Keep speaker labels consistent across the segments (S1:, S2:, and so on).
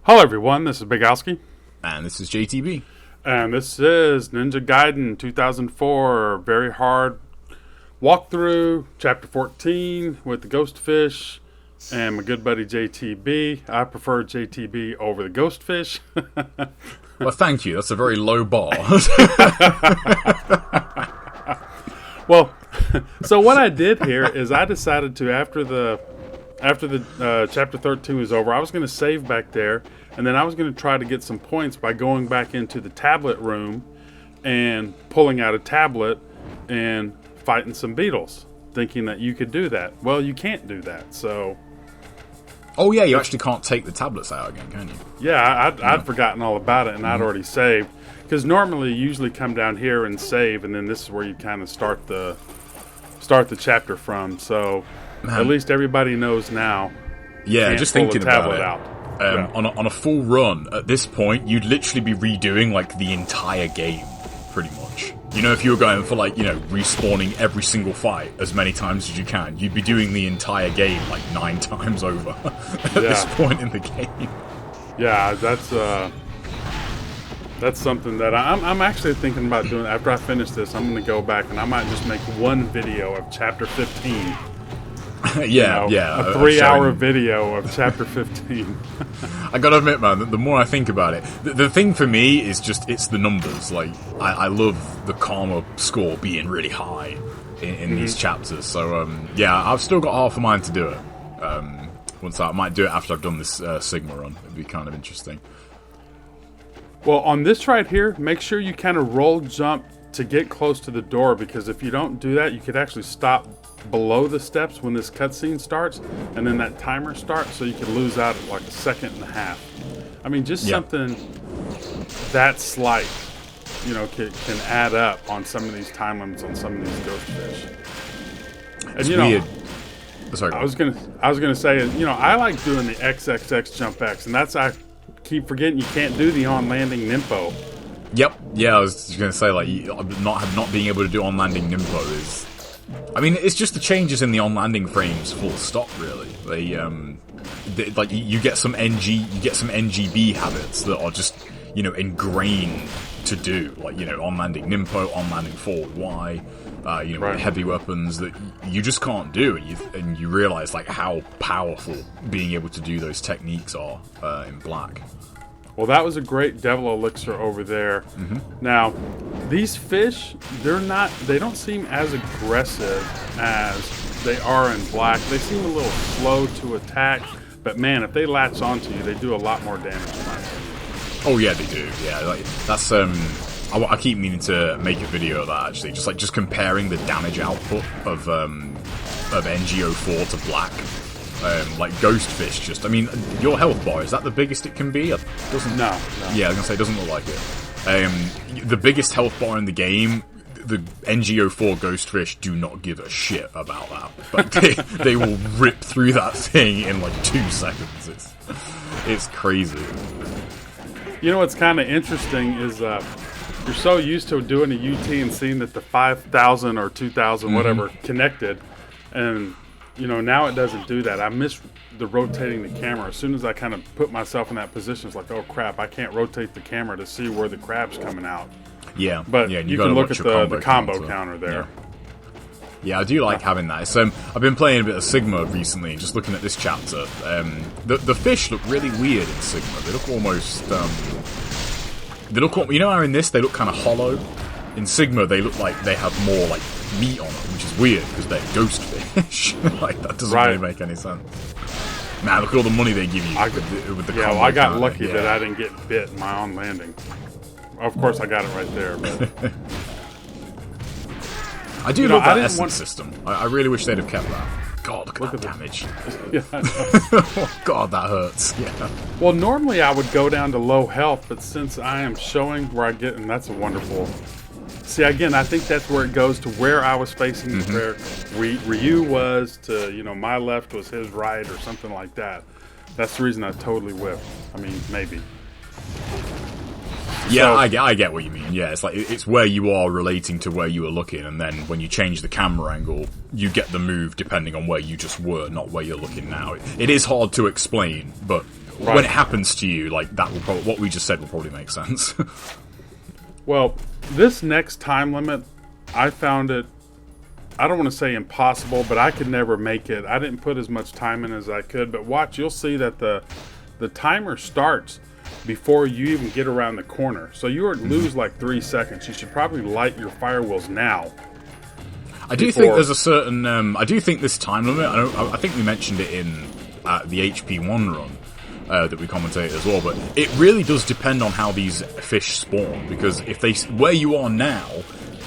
S1: Hello everyone, this is Bigalski.
S2: And this is JTB.
S1: And this is Ninja Gaiden 2004, very hard walkthrough, chapter 14 with the ghost fish and my good buddy JTB. I prefer JTB over the ghost fish.
S2: Well, thank you. That's a very low bar.
S1: Well, so what I did here is I decided to, after the chapter 13 was over, I was going to save back there, and then I was going to try to get some points by going back into the tablet room and pulling out a tablet and fighting some beetles, thinking that you could do that. Well, you can't do that, so...
S2: Oh, yeah, you actually can't take the tablets out again, can you?
S1: Yeah, I'd forgotten all about it, and I'd already saved. Because normally you usually come down here and save, and then this is where you kind of start the chapter from, so... At least everybody knows now.
S2: Yeah, just thinking about it.
S1: Out.
S2: On a full run, at this point, you'd literally be redoing, like, the entire game, pretty much. You know, if you were going for, like, you know, respawning every single fight as many times as you can, you'd be doing the entire game, like, 9 times over at this point in the game.
S1: Yeah, that's something that I'm actually thinking about doing. After I finish this, I'm going to go back and I might just make one video of Chapter 15.
S2: Yeah.
S1: A 3-hour video of Chapter 15.
S2: I gotta admit, man, the more I think about it, the thing for me is just, it's the numbers. Like, I love the karma score being really high in these chapters. So, yeah, I've still got half a mind to do it. I might do it after I've done this Sigma run. It'd be kind of interesting.
S1: Well, on this right here, make sure you kind of roll jump to get close to the door, because if you don't do that, you could actually stop below the steps when this cutscene starts, and then that timer starts, so you could lose out at like a second and a half. I mean, just something that slight, you know, can add up on some of these time limits on some of these ghost fish. And
S2: it's
S1: you know,
S2: weird. Sorry,
S1: I was gonna say, you know, I like doing the XXX jump X, and that's, I keep forgetting you can't do the on landing Nimpo.
S2: Yep. Yeah, I was just gonna say, like, not being able to do on landing Nimpo is. I mean, it's just the changes in the on-landing frames, full stop. Really, they like you get some NGB habits that are just, you know, ingrained to do, like, you know, on-landing Nimpo, on-landing forward Y, you know, heavy weapons that you just can't do, and you realize like how powerful being able to do those techniques are in Black.
S1: Well, that was a great devil elixir over there. Now, these fish, they don't seem as aggressive as they are in Black. They seem a little slow to attack, but man, if they latch onto you, they do a lot more damage in my opinion.
S2: Oh yeah, they do. Yeah, like, that's I keep meaning to make a video of that, actually, just comparing the damage output of NGO4 to Black. Like Ghostfish, just, I mean, your health bar, is that the biggest it can be? It doesn't.
S1: No.
S2: Yeah, I was gonna say, it doesn't look like it. The biggest health bar in the game, the NGO4 Ghostfish do not give a shit about that. Like, they will rip through that thing in like 2 seconds. It's crazy.
S1: You know what's kind of interesting is you're so used to doing a UT and seeing that the 5,000 or 2,000 whatever connected, and you know, now it doesn't do that. I miss the rotating the camera. As soon as I kind of put myself in that position, it's like, oh crap, I can't rotate the camera to see where the crab's coming out.
S2: Yeah,
S1: but
S2: yeah,
S1: you can look at the combo counter there.
S2: Yeah, I do like having that. So, I've been playing a bit of Sigma recently, just looking at this chapter. The fish look really weird in Sigma. They look almost, you know how in this they look kind of hollow? In Sigma, they look like they have more, like, meat on them, which is weird, because they're ghost fish. Like, that doesn't really make any sense. Man, look at all the money they give you with the combo.
S1: Well, I got lucky that I didn't get bit in my on landing. Of course, I got it right there, but...
S2: I do love that essence system. I really wish they'd have kept that. God, look at that damage. Oh, God, that hurts. Yeah.
S1: Well, normally I would go down to low health, but since I am showing where I get, and that's a wonderful... See, again, I think that's where it goes to where I was facing, where Ryu was to, you know, my left was his right or something like that. That's the reason I totally whiffed. I mean, maybe.
S2: Yeah, so, I get what you mean. Yeah, it's like it's where you are relating to where you were looking, and then when you change the camera angle, you get the move depending on where you just were, not where you're looking now. It is hard to explain, but when it happens to you, like, that will probably, what we just said will probably make sense.
S1: Well, this next time limit, I found it, I don't want to say impossible, but I could never make it. I didn't put as much time in as I could, but watch, you'll see that the timer starts before you even get around the corner. So you would lose like 3 seconds. You should probably light your fire wheels now.
S2: I do think there's a certain, I do think this time limit, I think we mentioned it in the HP1 run that we commentated as well, but it really does depend on how these fish spawn, because if they, where you are now,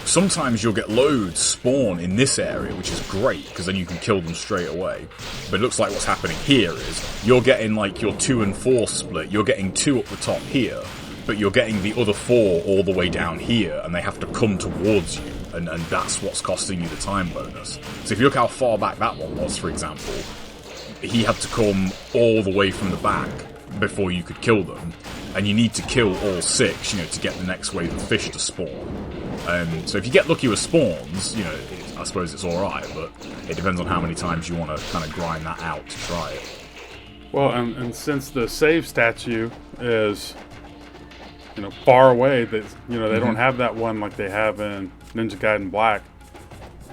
S2: sometimes you'll get loads spawn in this area, which is great, because then you can kill them straight away. But it looks like what's happening here is, you're getting like your 2 and 4 split, you're getting 2 up the top here, but you're getting the other 4 all the way down here, and they have to come towards you, and that's what's costing you the time bonus. So if you look how far back that one was, for example, he had to come all the way from the back before you could kill them, and you need to kill all 6, you know, to get the next wave of fish to spawn. So if you get lucky with spawns, you know, I suppose it's alright, but it depends on how many times you want to kind of grind that out to try it.
S1: Well, and since the save statue is, you know, far away, that, you know, they don't have that one like they have in Ninja Gaiden Black,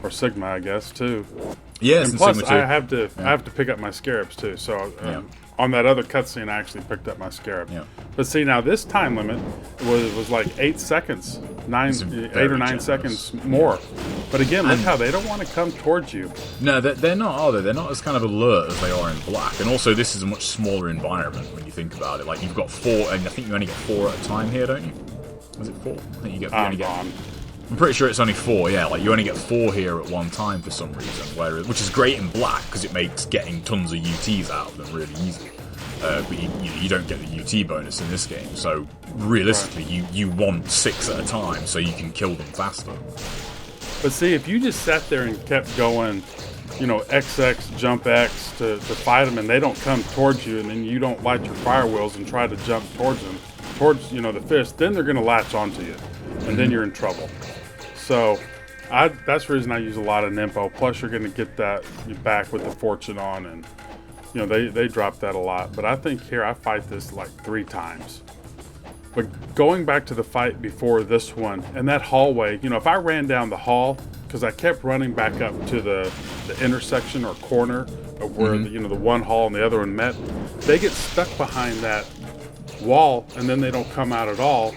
S1: or Sigma, I guess, too.
S2: Yes,
S1: and plus,
S2: Sigma too.
S1: I have to pick up my scarabs too. So on that other cutscene, I actually picked up my scarab.
S2: Yeah.
S1: But see, now this time limit was like 8 seconds, 8 or 9 seconds more. But again, look how they don't want to come towards you.
S2: No, they're not, are they? They're not as kind of alert as they are in Black. And also, this is a much smaller environment when you think about it. Like, you've got 4, and I think you only get 4 at a time here, don't you? Was it 4? I think you only get. I'm pretty sure it's only 4, yeah. Like, you only get 4 here at one time for some reason, which is great in Black, because it makes getting tons of UTs out of them really easy. But you don't get the UT bonus in this game, so realistically, you want 6 at a time so you can kill them faster.
S1: But see, if you just sat there and kept going, you know, XX, jump X to fight them, and they don't come towards you, and then you don't light your fire wheels and try to jump towards them, you know, the fish, then they're going to latch onto you, and then you're in trouble. So that's the reason I use a lot of Nimpo. Plus, you're going to get that back with the fortune on, and you know they drop that a lot. But I think here I fight this like 3 times. But going back to the fight before this one, and that hallway, you know, if I ran down the hall, because I kept running back up to the intersection or corner of where the one hall and the other one met, they get stuck behind that wall, and then they don't come out at all.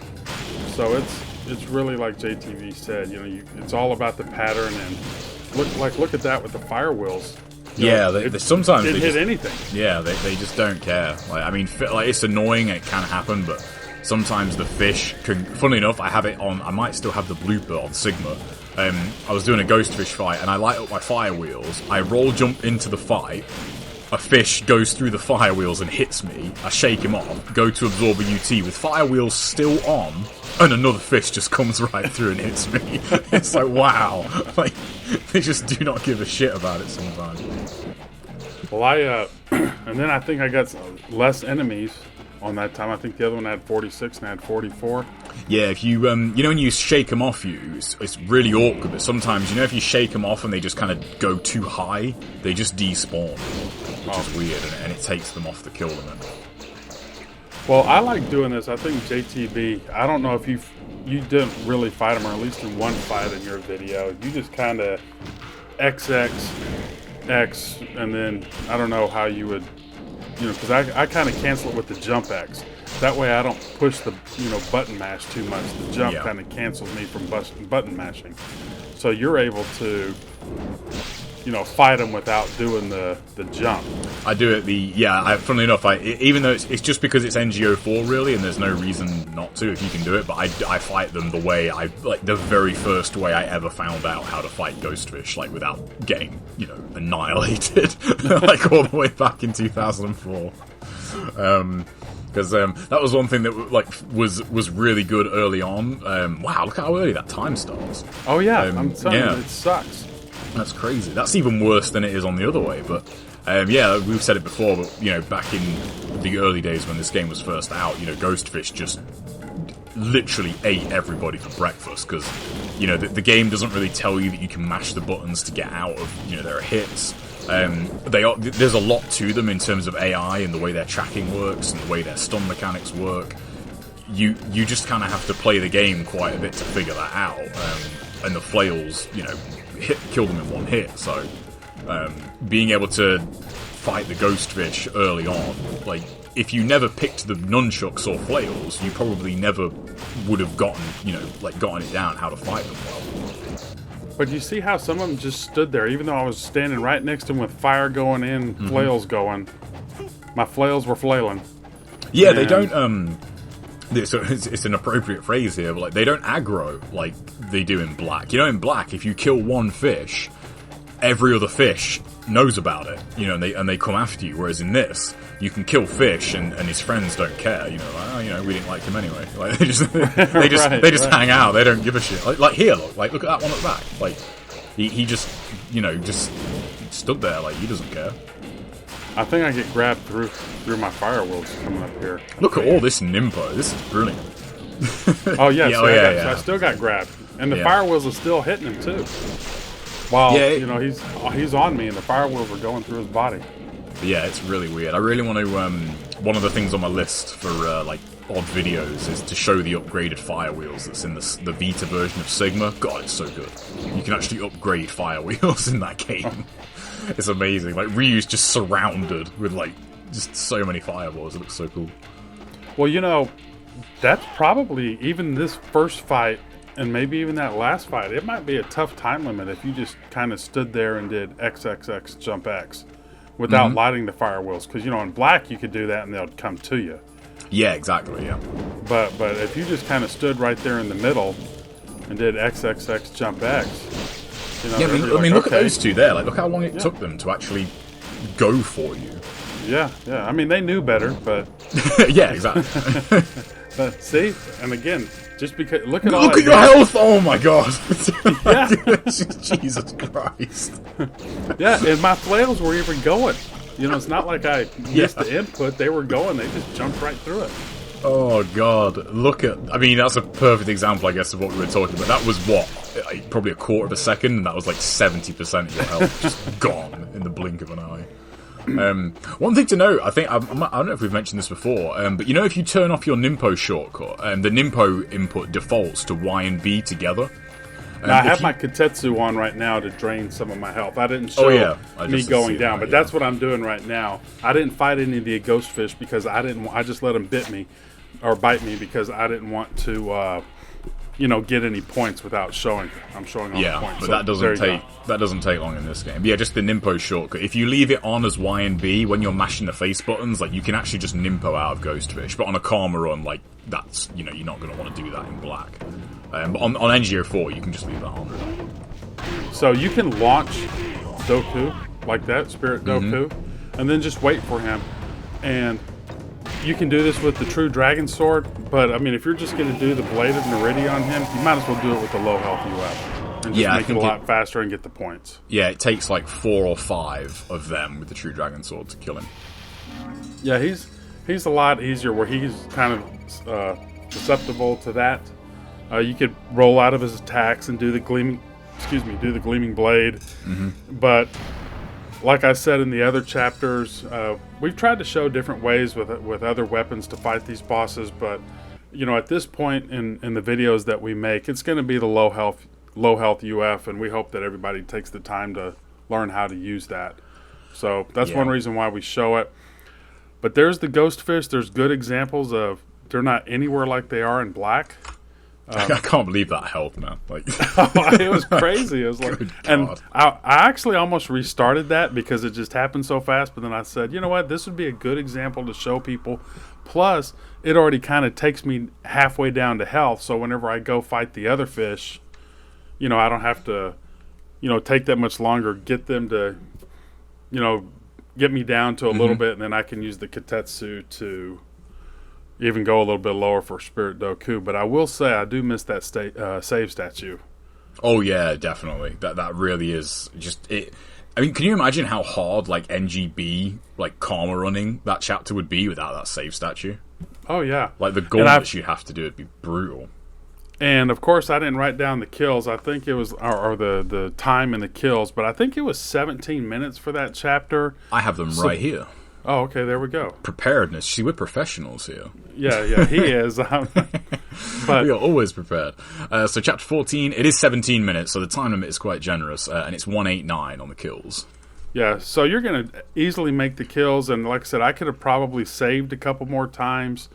S1: So it's really like JTV said, you know, it's all about the pattern, and look at that with the fire wheels.
S2: Yeah, they sometimes
S1: didn't
S2: they
S1: hit
S2: just,
S1: anything.
S2: Yeah, they just don't care. Like, I mean, like, it's annoying and it can happen, but sometimes the fish can. Funnily enough, I have it on. I might still have the blooper on Sigma. I was doing a ghost fish fight, and I light up my fire wheels. I roll jump into the fight. A fish goes through the fire wheels and hits me. I shake him off, go to absorb a UT with fire wheels still on, and another fish just comes right through and hits me. It's like, wow. Like, they just do not give a shit about it sometimes.
S1: Well, and then I think I got less enemies on that time. I think the other one had 46 and I had 44. Yeah,
S2: if you, you know, when you shake them off it's really awkward, but sometimes, you know, if you shake them off and they just kind of go too high, they just despawn, which is weird, and it takes them off to kill them.
S1: Well, I like doing this. I think JTB, I don't know if you didn't really fight them, or at least in one fight in your video. You just kind of XX, X, and then I don't know how you would, you know, because I kind of cancel it with the jump X. That way I don't push the, you know, button mash too much. The jump kind of cancels me from button mashing. So you're able to, you know, fight them without doing the jump.
S2: I do it funnily enough, even though it's just because it's NGO4 really, and there's no reason not to if you can do it, but I fight them the way like the very first way I ever found out how to fight ghostfish, like without getting, you know, annihilated, like all the way back in 2004. Because that was one thing that was really good early on. Wow, look how early that time starts.
S1: Oh yeah, I'm telling you, it sucks.
S2: That's crazy. That's even worse than it is on the other way. But yeah, we've said it before. But you know, back in the early days when this game was first out, you know, Ghostfish just literally ate everybody for breakfast, because you know the game doesn't really tell you that you can mash the buttons to get out of, you know, there are hits. There's a lot to them in terms of AI and the way their tracking works and the way their stun mechanics work. You just kind of have to play the game quite a bit to figure that out. And the flails, kill them in one hit. So being able to fight the ghost fish early on, like, if you never picked the nunchucks or flails, you probably never would have gotten it down how to fight them well.
S1: But you see how some of them just stood there, even though I was standing right next to them with fire going in, flails going. My flails were flailing.
S2: Yeah, they don't. It's an appropriate phrase here, but like they don't aggro like they do in Black. In Black, if you kill one fish, every other fish knows about it. And they come after you. Whereas in this, you can kill fish and his friends don't care. We didn't like him anyway. Like they just hang out. They don't give a shit. Like here, look at that one at the back. Like he just just stood there like he doesn't care.
S1: I think I get grabbed through my fire wheels coming up here.
S2: Look at all this Nimpo. This is brilliant.
S1: Oh yeah, so I still got grabbed, and the fire wheels are still hitting him too. While he's on me, and the fire wheels are going through his body.
S2: Yeah, it's really weird. I really want to. One of the things on my list for like odd videos is to show the upgraded fire wheels that's in the Vita version of Sigma. God, it's so good. You can actually upgrade fire wheels in that game. It's amazing. Like Ryu's just surrounded with like just so many fireballs. It looks so cool.
S1: Well, that's probably even this first fight, and maybe even that last fight. It might be a tough time limit if you just kind of stood there and did XXX jump X without lighting the fire wheels. Because in Black you could do that and they'll come to you.
S2: Yeah, exactly. Yeah.
S1: But if you just kind of stood right there in the middle and did XXX jump X.
S2: I mean, look at those two there. Like, look how long it took them to actually go for you.
S1: Yeah. I mean, they knew better, but
S2: yeah, exactly.
S1: But see, and again, just because look at
S2: your health. Oh my god!
S1: Yeah,
S2: Jesus Christ.
S1: Yeah, and my flails were even going. It's not like I missed the input; they were going. They just jumped right through it.
S2: Oh god, I mean, that's a perfect example, I guess, of what we were talking about. That was probably a quarter of a second, and that was like 70% of your health just gone in the blink of an eye. One thing to note, I don't know if we've mentioned this before, but if you turn off your Nimpo shortcut, the Nimpo input defaults to Y and B together.
S1: Now, I have my Katetsu on right now to drain some of my health. I didn't show me going down, but that's what I'm doing right now. I didn't fight any of the ghost fish because I just let them bite me because I didn't want to, get any points without showing. I'm showing all the points.
S2: But that doesn't take long in this game. But yeah, just the Nimpo shortcut. If you leave it on as Y and B when you're mashing the face buttons, like you can actually just Nimpo out of ghost fish. But on a Karma run, like that's you're not going to want to do that in Black. But on NGO 4, you can just leave that on.
S1: So you can launch Doku like that, Spirit Doku, and then just wait for him. And you can do this with the True Dragon Sword, but I mean, if you're just going to do the Bladed Naridia on him, you might as well do it with the low health UF. And just make it a lot faster and get the points. Yeah,
S2: it takes like 4 or 5 of them with the True Dragon Sword to kill him.
S1: Yeah, he's a lot easier where he's kind of susceptible to that. You could roll out of his attacks and do the gleaming blade. But like I said in the other chapters, we've tried to show different ways with other weapons to fight these bosses. But at this point in the videos that we make, it's going to be the low health UF, and we hope that everybody takes the time to learn how to use that. So that's one reason why we show it. But there's the ghost fish. There's good examples of they're not anywhere like they are in Black.
S2: I can't believe that health, man. Like
S1: it was crazy. It was like, and I actually almost restarted that because it just happened so fast. But then I said, you know what, this would be a good example to show people. Plus, it already kind of takes me halfway down to health. So whenever I go fight the other fish, I don't have to, take that much longer. Get them to, get me down to a little bit, and then I can use the Katetsu to even go a little bit lower for Spirit Doku. But I will say I do miss that save statue.
S2: Oh yeah, definitely. That really is just it. I mean, can you imagine how hard like NGB like Karma running that chapter would be without that save statue?
S1: Oh yeah,
S2: like the gauntlets you have to do would be brutal.
S1: And of course, I didn't write down the kills. I think it was, or the time and the kills, but I think it was 17 minutes for that chapter.
S2: I have them right here.
S1: Oh, okay, there we go.
S2: Preparedness. See, we're professionals here.
S1: Yeah, he is. But
S2: we are always prepared. So chapter 14, it is 17 minutes, so the time limit is quite generous, and it's 189 on the kills.
S1: yeah, so you're going to easily make the kills, and like I said, I could have probably saved a couple more times.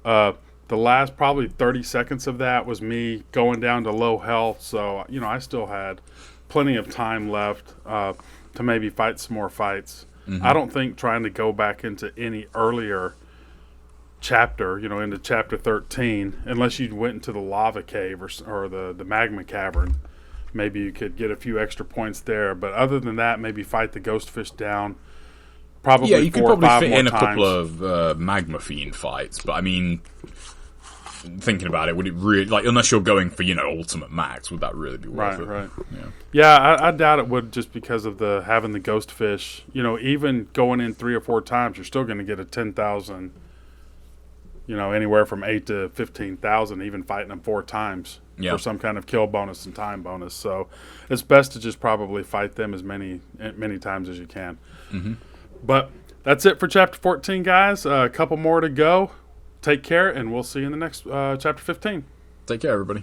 S1: The last probably 30 seconds of that was me going down to low health, so I still had plenty of time left to maybe fight some more fights. I don't think trying to go back into any earlier chapter, into chapter 13, unless you went into the lava cave or the magma cavern, maybe you could get a few extra points there. But other than that, maybe fight the ghost fish down. Probably
S2: yeah, you could probably fit in a
S1: times.
S2: couple of magma fiend fights, but I mean, thinking about it, would it really, unless you're going for ultimate max, would that really be worth it?
S1: Right.
S2: Yeah,
S1: I doubt it would, just because of having the ghost fish. Even going in 3 or 4 times, you're still going to get a 10,000. Anywhere from 8 to 15,000, even fighting them 4 times for some kind of kill bonus and time bonus. So it's best to just probably fight them as many times as you can. But that's it for chapter 14, guys. A couple more to go. Take care, and we'll see you in the next chapter 15.
S2: Take care, everybody.